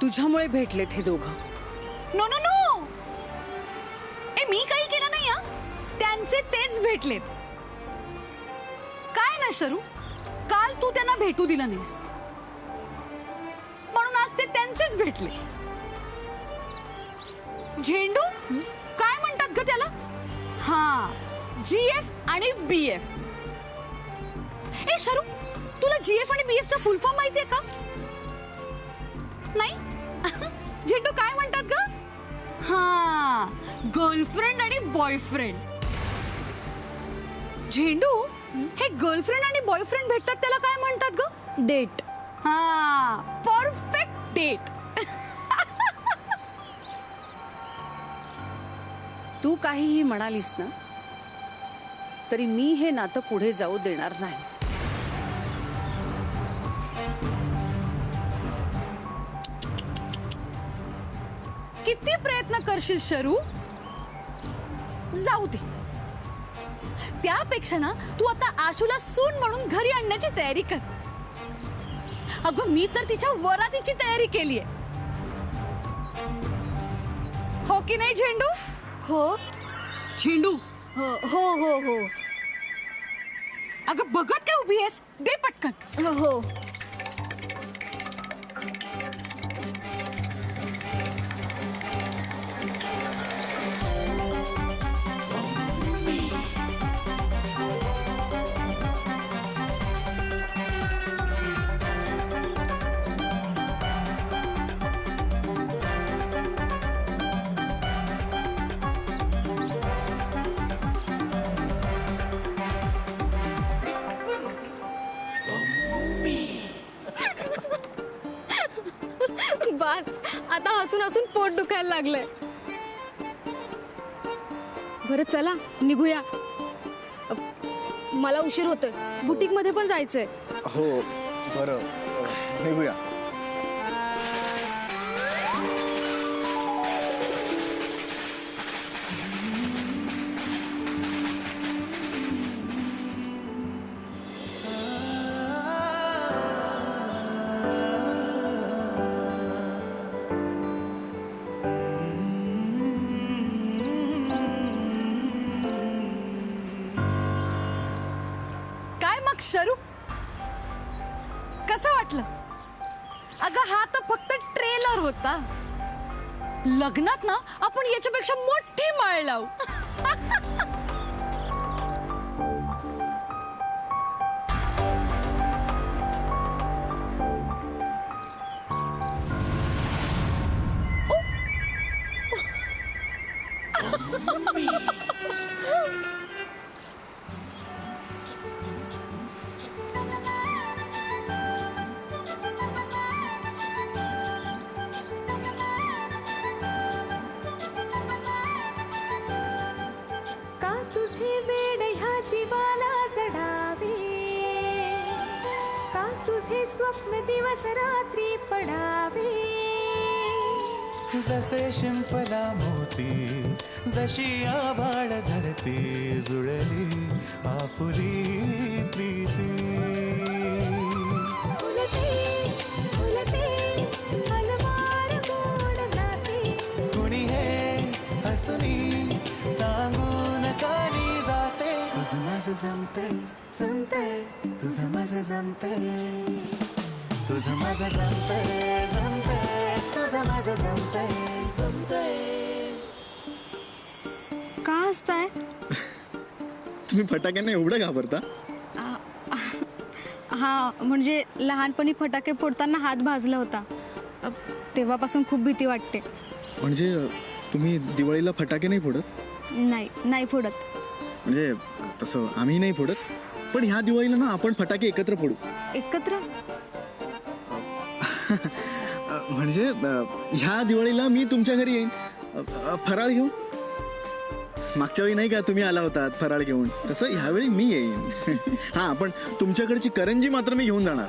तुझ्यामुळे भेटलेत हे दोघं. नो नो नो, मी काही केलं नाही हा. त्यांचे तेच भेटलेत. काय ना शरू, काल तू त्यांना भेटू दिलं नाहीस म्हणून आज ते त्यांचेच भेटले. झेंडू काय म्हणतात ग त्याला? हा, GF आणि BF. ए शरू, तुला GF आणि BF चा फुल फॉर्म माहितीये का? नाही. झेंडू काय म्हणतात ग? हा, गर्लफ्रेंड आणि बॉयफ्रेंड. झेंडू, हे गर्लफ्रेंड आणि बॉयफ्रेंड भेटतात त्याला काय म्हणतात ग? डेट. हा, परफेक्ट डेट. तू काहीही म्हणालीस ना तरी मी हे नातं पुढे जाऊ देणार नाही. किती प्रयत्न करशील शरू? जाऊ दे. त्यापेक्षा ना तू आता आशूला सून म्हणून घरी आणण्याची तयारी कर. अगं मी तर तिच्या वरातीची तयारी केलीये. हो की नाही झेंडू? हो झेंडू, हो हो हो हो अगं बघत काय उभी आहेस? दे पटकन. हो हो. बस, आता हसून हसून पोट दुखायला लागलंय. बरं चला निघूया. मला उशीर होतोय, बुटीक मध्ये पण जायचंय. हो बरं, निघूया. काय मग शरू, कसं वाटलं? अगं हा तर फक्त ट्रेलर होता. लग्नात ना आपण याच्यापेक्षा मोठी माळ लावू. का तुझे वेड ह्या जीवाला जडावे, का तुझे स्वप्न दिवस रात्री पडावे. जसे शिंपला मोती, जशी आभाळ धरती, जुळली आपुली प्रीती. फुलते फुलते अलवार गोड नाते, कुणी हे हसुनी सांगून कानी जाते. तुझं माझं जमते जमते, तुझं माझं जमते, तुझं माझं जमते जमते, तुझं माझं जमते जमते. का हसताय? तुम्ही फटाक्यांना एवढं घाबरता? हा, म्हणजे लहानपणी फटाके फोडताना हात भाजला होता. तेव्हापासून खूप भीती वाटते. म्हणजे तुम्ही दिवाळीला फटाके नाही फोडत? नाही फोडत. म्हणजे तसं आम्ही नाही फोडत, पण ह्या दिवाळीला ना आपण फटाके एकत्र फोडू. एकत्र? म्हणजे ह्या दिवाळीला मी तुमच्या घरी येईन फराळ घेऊन. मागच्या वेळी नाही का तुम्ही आला होतात फराळ घेऊन, तसं ह्यावेळी मी येईन. हा, पण तुमच्याकडची करंजी मात्र मी घेऊन जाणार.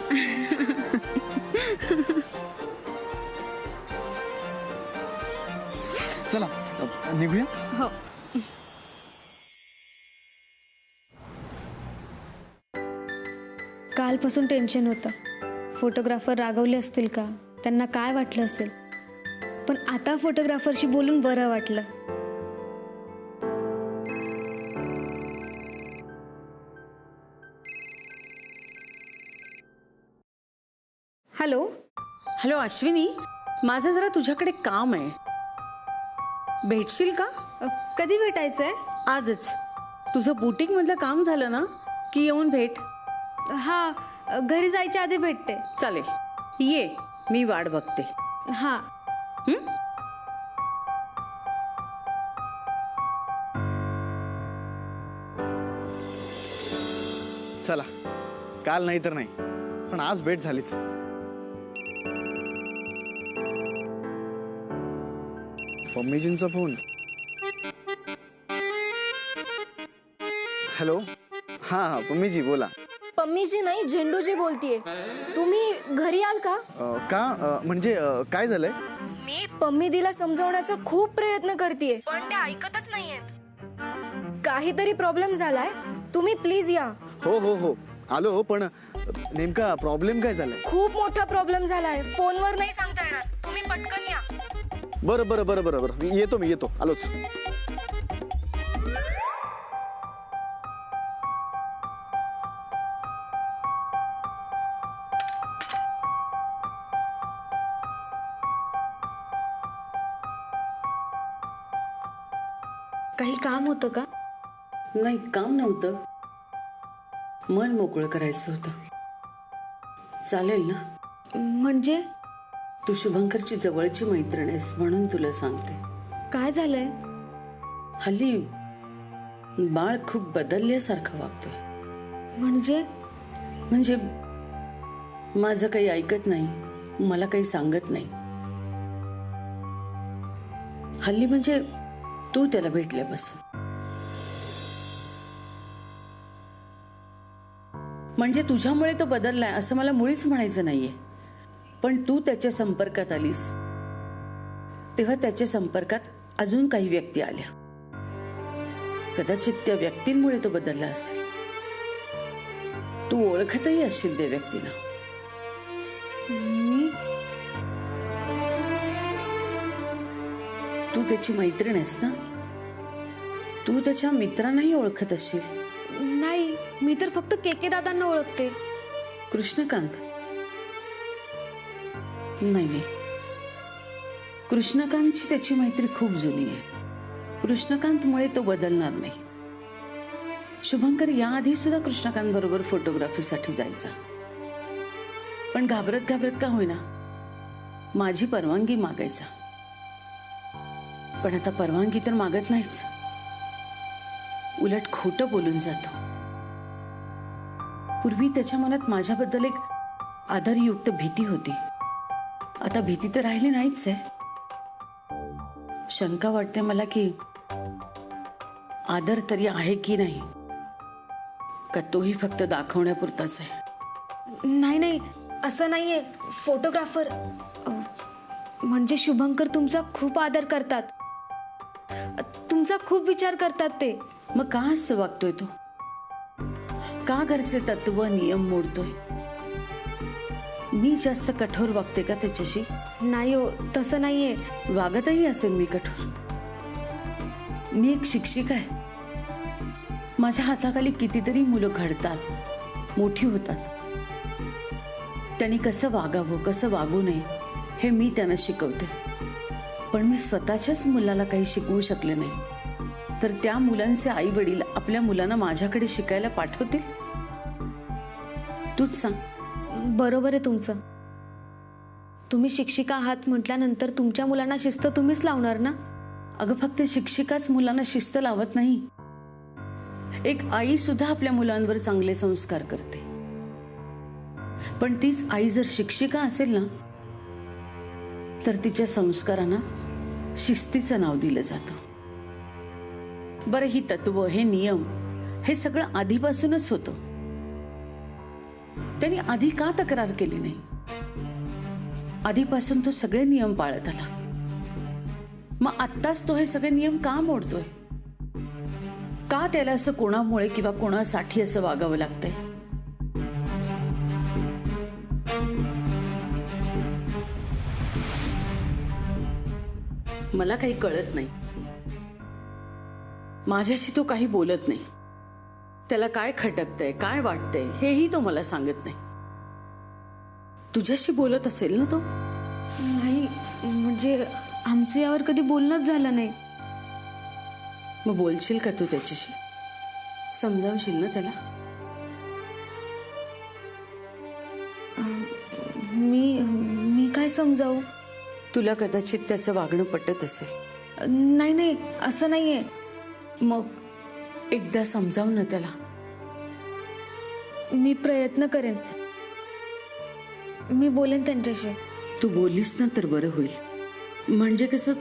चला निघूया. हो. कालपासून टेन्शन होतं. फोटोग्राफर रागवले असतील का, त्यांना काय वाटलं असेल, पण आता फोटोग्राफरशी बोलून बरं वाटलं. हॅलो. हॅलो अश्विनी, माझं जरा तुझ्याकडे काम आहे. भेटशील का? कधी भेटायचंय? आजच. तुझं बुटीक मधलं काम झालं ना की येऊन भेट. हा, घरी जायच्या आधी भेटते. चालेल, ये, मी वाट बघते. हा. चला, काल नाही तर नाही, पण आज भेट झालीच. मम्मीजींचा फोन. हॅलो. हा हा, मम्मीजी बोला. पम्मीजी नाही, झेंडूजी बोलतीये. तुम्ही घरी आल का? म्हणजे काय झालंय? मी पम्मीदीला समजवण्याचा खूप प्रयत्न करतेय, पण ते ऐकतच नाहीयेत. काहीतरी प्रॉब्लेम झालाय, तुम्ही प्लीज या. हो हो हो, आलो. पण नेमका प्रॉब्लेम काय झालाय? खूप मोठा प्रॉब्लेम झालाय, फोनवर नाही सांगता येणार. तुम्ही पटकन या. बरं बरं बरं बरं बरं, मी येतो, आलोच. काही काम होतं का? नाही, काम नव्हतं, मन मोकळं करायचं होतं. चालेल ना? म्हणजे तू शुभंकरची जवळची मैत्रीण आहेस म्हणून तुला सांगते. काय झालंय? हल्ली बाळ खूप बदलल्यासारखं वागतोय. म्हणजे माझं काही ऐकत नाही, मला काही सांगत नाही. हल्ली म्हणजे तू त्याला भेटल्यापासून. म्हणजे तुझ्यामुळे तो बदललाय असं मला मुळीच म्हणायचं नाहीये, पण तू त्याच्या संपर्कात आलीस तेव्हा त्याच्या संपर्कात अजून काही व्यक्ती आल्या. कदाचित त्या व्यक्तींमुळे तो बदलला असेल. तू ओळखतही असशील त्या व्यक्तीला. तू त्याची मैत्रीण आहेस ना? तू त्याच्या मित्रांनाही ओळखत असशील. नाही, मी तर फक्त केके दादांना ओळखते. कृष्णकांत? नाही, कृष्णकांतची त्याची मैत्री खूप जुनी आहे. कृष्णकांतमुळे तो बदलणार नाही. शुभंकर याआधी सुद्धा कृष्णकांत बरोबर फोटोग्राफीसाठी जायचा, पण घाबरत घाबरत का होईना माझी परवानगी मागायचा. पण आता परवानगी तर मागत नाहीच, उलट खोटं बोलून जातो. पूर्वी त्याच्या मनात माझ्याबद्दल एक आदरयुक्त भीती होती, आता भीती तर राहिली नाहीच आहे. शंका वाटते मला की आदर तरी आहे की नाही, का तोही फक्त दाखवण्यापुरताच आहे. नाही, असं नाहीये. फोटोग्राफर म्हणजे शुभंकर तुमचा खूप आदर करतात, तुमचा खूप विचार करतात ते. मग का असं वागतोय तो? का घरचे तत्व नियम मोडतोय? मी जास्त कठोर वागते का त्याच्याशी? नाही हो, तसं नाहीये. वागतही असेल मी कठोर. मी एक शिक्षिका आहे. माझ्या हाताखाली कितीतरी मुलं घडतात, मोठी होतात. त्यांनी कसं वागावं, कसं वागू नये हे मी त्यांना शिकवते. पण मी स्वतःच्याच मुलाला काही शिकवू शकले नाही, तर त्या मुलांचे आई वडील आपल्या मुलांना माझ्याकडे शिकायला पाठवतील? तूच सांग. बरोबर आहे तुमचं. तुम्ही शिक्षिका आहात म्हटल्यानंतर तुमच्या मुलांना शिस्त तुम्हीच लावणार ना? अगं, फक्त शिक्षिकाच मुलांना शिस्त लावत नाही, एक आई सुद्धा आपल्या मुलांवर चांगले संस्कार करते. पण तीच आई जर शिक्षिका असेल ना, तर तिच्या संस्कारांना शिस्तीचं नाव दिलं जातं. बरं, ही तत्व, हे नियम, हे सगळं आधीपासूनच होतं. त्यांनी आधी का तक्रार केली नाही? आधीपासून तो सगळे नियम पाळत आला. मग आत्ताच तो हे सगळे नियम का मोडतोय? का त्याला असं कोणामुळे किंवा कोणासाठी असं वागावं लागतंय? मला काही कळत नाही. माझ्याशी तो काही बोलत नाही. त्याला काय खटकतंय, काय वाटतंय हेही तो मला सांगत नाही. तुझ्याशी बोलत असेल ना तो? नाही, म्हणजे आमचं यावर कधी बोलणंच झालं नाही. मग बोलशील का तू त्याच्याशी? समजावशील ना त्याला? मी काय समजावू? तुला कदाचित त्याचं वागणं पटत असेल. नाही नाही, असं नाहीये. मग एकदा समजाव ना त्याला. मी प्रयत्न करेन. मी बोलेन त्यांच्याशी. तू बोललीस ना तर बरं होईल. म्हणजे कसं,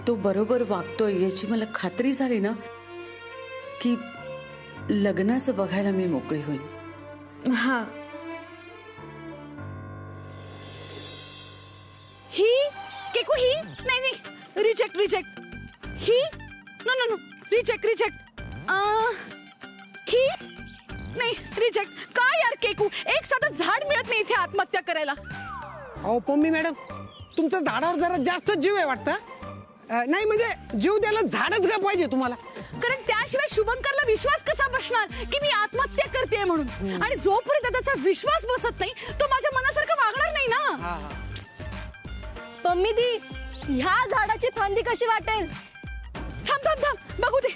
तो बरोबर वागतोय याची मला खात्री झाली ना की लग्नाचं बघायला मी मोकळी होईन. हा. ही केकू, ही नाही नाही, रिजेक्ट रिजेक्ट. ही no no no, reject reject. ही नाही, रिजेक्ट. काय यार केकू, एक साधं झाड मिळत नाही इथे आत्महत्या करायला. अहो पम्मी मॅडम, तुमचं झाडावर जरा जास्त जीव आहे वाटतं. नाही म्हणजे जीव द्यायला झाडच का पाहिजे तुम्हाला? कारण त्याशिवाय शुभंकरला विश्वास कसा बसणार की मी आत्महत्या करते म्हणून. आणि जोपर्यंत त्याचा विश्वास बसत नाही तो माझ्या मनासारखं वागणार नाही ना. पम्मी दी, ह्या झाडाची फांदी कशी वाटेल? थांब थांब थांब, बघू दे.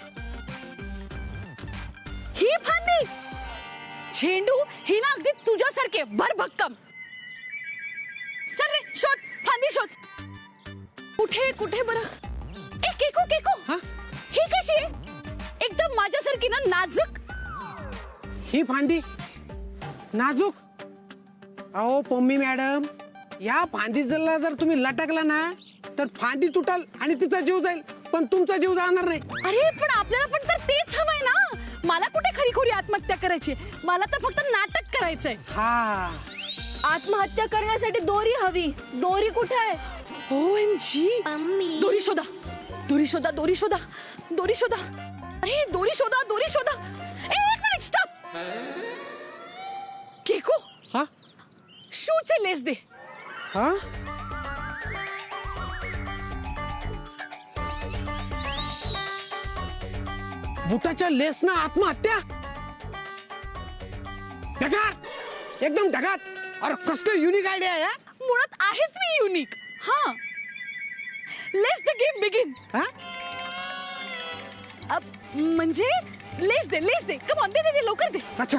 ही फांदी झेंडू, ही ना अगदी तुझ्यासारखे भरभक्कम. चल रे, शोध फांदी, शोध. कुठे कुठे बरं? ए केकू केकू, ही कशी आहे? एकदम माझ्यासारखी ना, नाजूक. ही फांदी नाजूक? अहो पम्मी मॅडम, या फांदीला जर तुम्ही लटकला ना तर फांदी तुटाल आणि तिचा जीव जाईल, पण तुमचा जीव जाणार नाही. अरे पण आपल्याला पण तर तेच हवंय ना. मला कुठे खरीखुरी आत्महत्या करायची, मला तर फक्त नाटक करायचंय. हा, आत्महत्या करण्यासाठी दोरी हवी. दोरी कुठे आहे? OMG, दोरी शोधा, दोरी शोधा, दोरी शोधा, दोरी शोधा. अरे दोरी शोधा, दोरी शोधा. एक मिनिट, स्टॉप. केको, हा, शूटचे लेस दे. हा. बुटाच्या लेसना आत्महत्या? ढगात, एकदम ढगात. अरे कसलं युनिक आयडिया आहे. मुळात आहेच मी युनिक. हा, लेस द गेम बिगिन. हा, म्हणजे लेस दे, लेस दे. कम ऑन, दे दे दे, लवकर दे. अच्छा.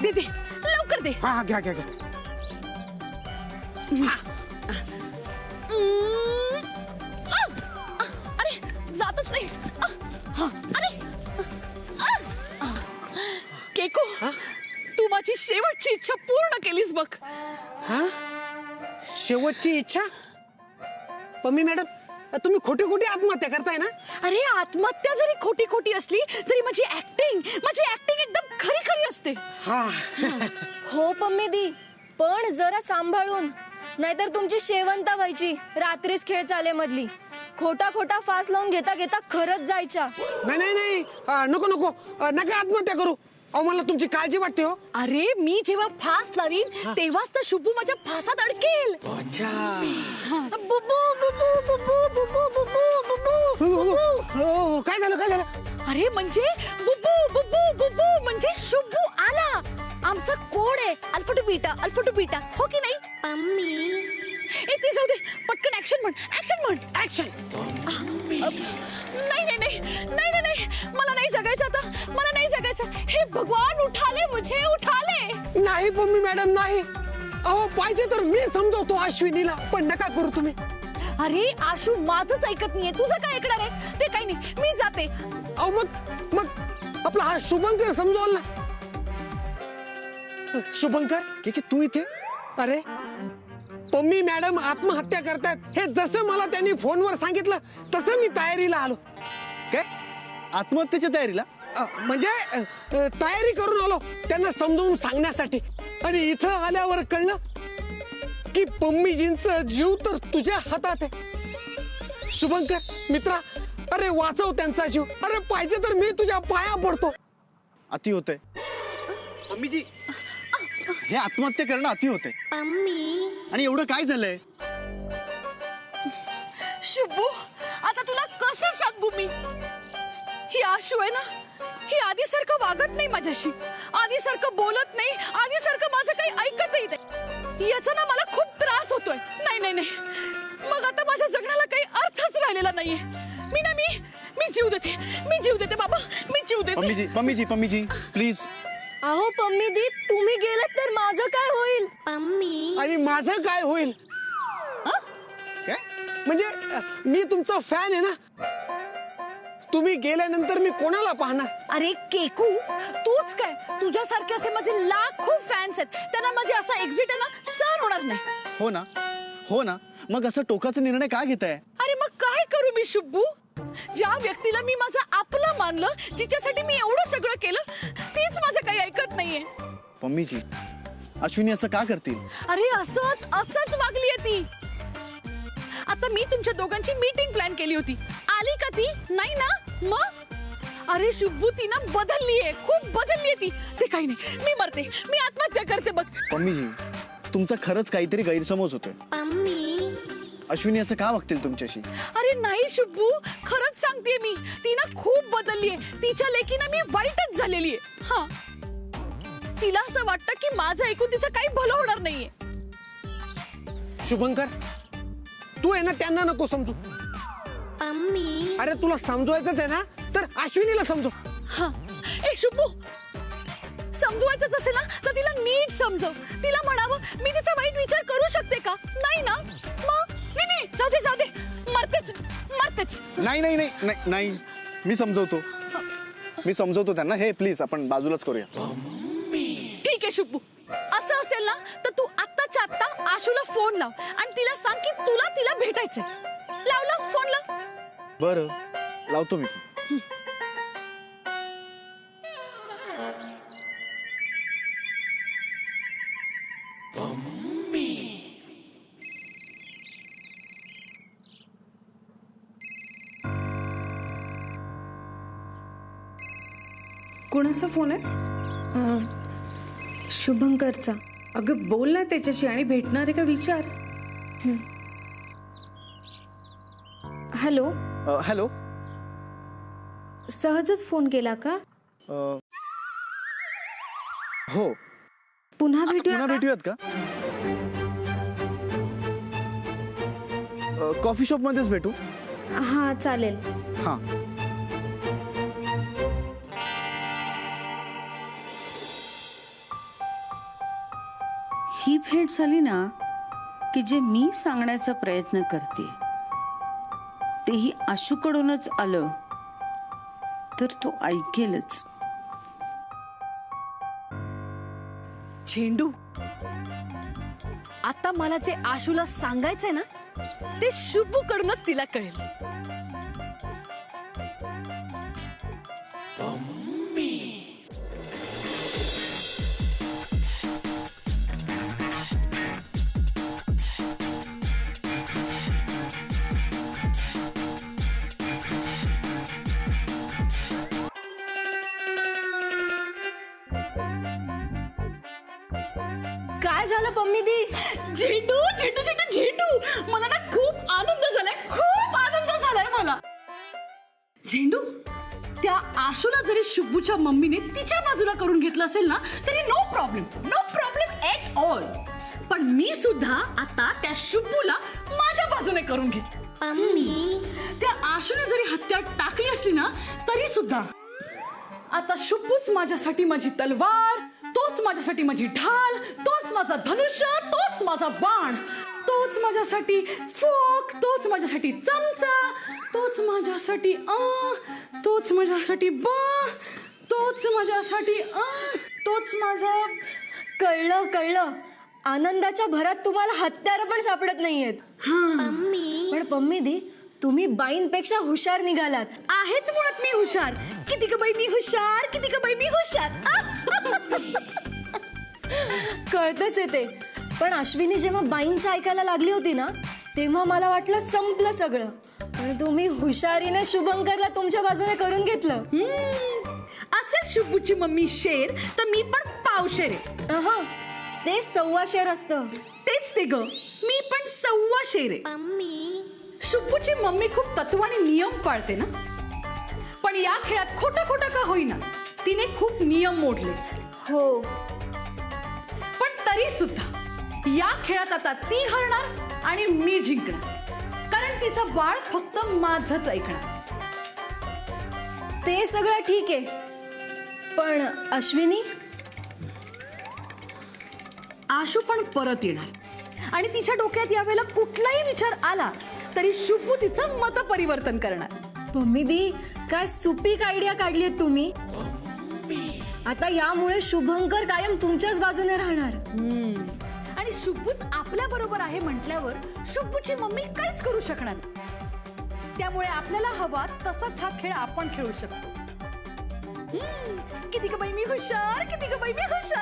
दे दे, लवकर दे. हा, घ्या घ्या घ्या. अरे जातच नाही. अरे केको, तू माझी शेवटची इच्छा पूर्ण केलीस बघ. हा, शेवटची इच्छा? पम्मी मॅडम, तुम्ही खोटी खोटी आत्महत्या करताय ना? अरे आत्महत्या जरी खोटी खोटी असली तरी माझी ऍक्टिंग एकदम खरी खरी असते. हा. हो पम्मी दी, पण जरा सांभाळून, नाहीतर तुमची शेवंता व्हायची रात्रीच खेळ चाले मधली. खोटा खोटा फास लावून घेता घेता खरंच जायच्या. नाही नाही नाही, नको नको, नका आत्महत्या करू. अहो मला तुमची काळजी वाटते हो. अरे मी जेव्हा फास लावीन तेव्हाच तर शुभू माझ्या फासात अडकेल. बुबू बुबू बुबू बुबू बुबू बुबू. हो, काय झालं काय झालं? अरे म्हणजे बुबू बुबू बुबू म्हणजे शुभू आला. आमचा कोड आहे, alpha two beta, alpha two beta. हो की नाही मम्मी? ए ते जाऊ दे, पटकन ऍक्शन म्हण, ऍक्शन म्हण, ऍक्शन. नाही नाही नाही नाही नाही नाही, मला नाही जगायचं आता, मला नाही जगायचं. हे भगवान, उठाले मुझे, उठाले. नाही पम्मी मॅडम, नाही. अहो पाहिजे तर मी समजवतो अश्विनीला, पण नका करू तुम्ही. अरे आशू माझंच ऐकत नाहीये, तुझं काय ऐकणार आहे? ते काही नाही, मी जाते. अहो मग आपला हा शुभंकर समजवल ना. शुभंकर, की तू इथे? अरे पम्मी मॅडम आत्महत्या करतात हे जसं मला त्यांनी फोनवर सांगितलं तसं मी तयारीला आलो. काय आत्महत्येच्या तयारीला? म्हणजे तयारी करून आलो त्यांना समजावून सांगण्यासाठी. आणि इथं आल्यावर कळलं की पम्मीजींचा जीव तर तुझ्या हातात आहे. शुभंकर मित्रा, अरे वाचव त्यांचा जीव. अरे पाहिजे तर मी तुझ्या पाया पडतो. अति होतंय. मम्मीजी हे आत्महत्या करणं अति होते. आणि एवढं काय झालंय? शुभू, आता तुला कसं सांगू मी? ही आशू आहे ना, ही आधीसारखं वागत नाही माझ्याशी, आधीसारखं बोलत नाही, आधीसारखं माझं काही ऐकतही नाही. याचा ना मला खूप त्रास होतोय. नाही नाही नाही, मग आता माझ्या जगण्याला काही अर्थच राहिलेला नाहीये. मी जीव देते बाबा, मी जीव देते. पम्मीजी प्लीज. अहो पम्मी दी, तुम्ही गेलात तर माझं काय होईल? आणि माझं काय होईल? काय? म्हणजे मी तुमचा फॅन आहे ना. तुम्ही गेल्यानंतर मी कोणाला पाहणार? अरे केकू, तूच काय, तुझ्यासारखे असे माझे लाखो फॅन्स आहेत. त्यांना माझे असा एक्झिट आहे ना सहन होणार नाही. हो ना, मग असं टोकाचा निर्णय का घेताय? अरे मग काय करू मी शुभू? ज्या व्यक्तीला मी माझं आपलं मानलं, जिच्यासाठी मी एवढं सगळं केलं, तीच माझं काही ऐकत नाहीये. पम्मीजी, अश्विनी असं का करतील? अरे असंच वागलीये ती. आता मी तुमच्या दोघांची मीटिंग प्लॅन केली होती, आली का ती? नाही ना. मग अरे शुभू, ती ना बदललीये, खूप बदललीये ती. ते काही नाही, मी मरते, मी आत्महत्या करते बघ. पम्मीजी, तुमचा खरंच काहीतरी गैरसमज होतोय. अश्विनी असं का वागतील तुमच्याशी? अरे नाही शुभू, खरंच सांगतेय मी, ती ना खूप बदललीये. तिच्या लेकीनं मी वाईटच झालेली आहे. हा, तिला असं वाटतं की माझं ऐकून तिचं काही भलं होणार नाहीये. शुभंकर, तू आहे ना, त्यांना नको समजू. अरे तुला समजवायचंच आहे ना, तर अश्विनीला समजू. हा, ए शुभू, समजवायचंच असेल ना तर तिला नीट समजव. तिला म्हणावं मी तिचा वाईट विचार करू शकते का? नाही ना. मग नाही, जाऊ दे, मरतेच. नाही, मी समजवतो त्यांना. हे प्लीज आपण बाजूलाच करूया. ठीक आहे शुभू, असं असेल ना तर तू आत्ताच्या आत्ता आशूला फोन लाव आणि तिला सांग की तुला तिला भेटायचंय. लाव फोन लाव. बरं, लावतो मी. कोणाचा फोन आहे? शुभंकरचा. अगं बोल ना त्याच्याशी आणि भेटणार आहे का विचार. हॅलो. हॅलो. सहजच फोन केला का? हो. पुन्हा भेटूयात का? कॉफी शॉप मध्येच भेटू. हा चालेल. हा. ही भेट झाली ना की जे मी सांगण्याचा प्रयत्न करते तेही आशूकडूनच आलं तर तो ऐकेलच. झेंडू, आता मला जे आशूला सांगायचंय ना ते शुभू कडूनच तिला कळेल. काय झालं पम्मी दी? झेंडू, मला ना खूप आनंद झालाय मला. झेंडू, त्या आशूला जरी शुभूच्या मम्मीने तिच्या बाजूला करून घेतलं असेल ना तरी नो प्रॉब्लेम एट ऑल. पण मी सुद्धा आता त्या शुभूला माझ्या बाजूने करून घेतलं. त्या आशूने जरी हत्या टाकली असली ना तरी सुद्धा आता शुभूच माझ्यासाठी माझी तलवार, तोच माझ्यासाठी माझी ढाल, तोच माझा धनुष्य, तोच माझा बाण, तोच माझ्यासाठी फोक, तोच माझ्यासाठी चमचा, तोच माझ्यासाठी तोच माझ्यासाठी तोच माझ्यासाठी तोच माझा. कळलं. आनंदाच्या भरात तुम्हाला हत्यार पण सापडत नाहीयेत. पण पम्मी दी, तुम्ही बाईंपेक्षा हुशार निघालात. आहेच मुळात मी हुशार. किती ग बाई मी हुशार. कळतच येते. पण अश्विनी जेव्हा बाईंचं ऐकायला लागली होती ना तेव्हा मला वाटलं संपलं सगळं. पण तुम्ही हुशारीने शुभंकरला तुमच्या बाजूने करून घेतलं. असेल शुभूची मम्मी शेर तर मी पण पावशेर आहे. ते 1.25 असतं. तेच ते ग, मी पण 1.25 रे. शुभूची मम्मी खूप तत्व आणि नियम पाळते ना, पण या खेळात खोटं खोटं का होईना तिने खूप नियम मोडले. हो, पण तरी सुद्धा या खेळात आता ती हरणार आणि मी जिंकणार, कारण तिचं बाळ फक्त माझंच ऐकणार. ते सगळं ठीक आहे, पण अश्विनी? आशू पण परत येणार आणि तिच्या डोक्यात यावेळेला कुठलाही विचार आला तरी शुभू तिचं मत परिवर्तन करणार. मम्मी दी, काय सुपीक आयडिया काढलीये तुम्ही. आता यामुळे शुभंकर कायम तुमच्याच बाजूने राहणार. आणि शुभूच आपल्या बरोबर आहे म्हटल्यावर शुभूची मम्मी काहीच करू शकणार नाही. त्यामुळे आपल्याला हवा तसाच हा खेळ आपण खेळू शकतो. किती ग बाई मी हुशार, किती ग बाई मी हुशार.